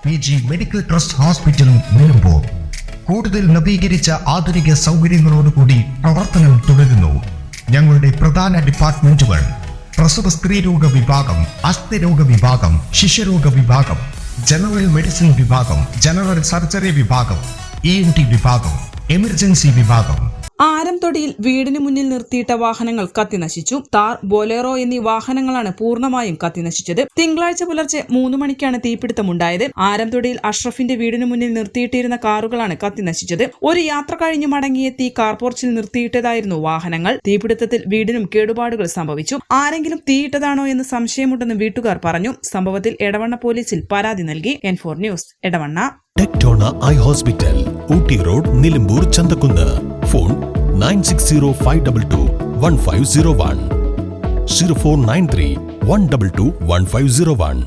PG medical trust hospital Nilambur. കൂടുതൽ നവീകരിച്ച ആധുനിക സൗകര്യങ്ങളോടുകൂടി പ്രവർത്തനം തുടരുന്നു. ഞങ്ങളുടെ പ്രധാന ഡിപ്പാർട്ട്മെന്റുകൾ: പ്രസവ സ്ത്രീരോഗ വിഭാഗം, അസ്ഥിരോഗ വിഭാഗം, ശിശുരോഗ വിഭാഗം, ജനറൽ മെഡിസിൻ വിഭാഗം, ജനറൽ സർജറി വിഭാഗം, ENT വിഭാഗം, എമർജൻസി വിഭാഗം. ആരംതൊടിയിൽ വീടിന് മുന്നിൽ നിർത്തിയിട്ട വാഹനങ്ങൾ കത്തിനശിച്ചു. താർ, ബൊലേറോ എന്നീ വാഹനങ്ങളാണ് പൂർണ്ണമായും കത്തിനശിച്ചത്. തിങ്കളാഴ്ച പുലർച്ചെ 3 മണിക്കാണ് തീപിടുത്തമുണ്ടായത്. ആരംതൊടിയിൽ അഷ്റഫിന്റെ വീടിന് മുന്നിൽ നിർത്തിയിട്ടിരുന്ന കാറുകളാണ് കത്തിനശിച്ചത്. ഒരു യാത്ര കഴിഞ്ഞു മടങ്ങിയെത്തി കാർപോർച്ചിൽ നിർത്തിയിട്ടതായിരുന്നു വാഹനങ്ങൾ. തീപിടുത്തത്തിൽ വീടിനും കേടുപാടുകൾ സംഭവിച്ചു. ആരെങ്കിലും തീയിട്ടതാണോ എന്ന് സംശയമുണ്ടെന്ന് വീട്ടുകാർ പറഞ്ഞു. സംഭവത്തിൽ എടവണ്ണ പോലീസിൽ പരാതി നൽകി. N4 news, Edavanna. Tectona eye hospital, Ooty road, Nilambur, Chanthakkunnu. Phone 9605221501 0493 122 1501.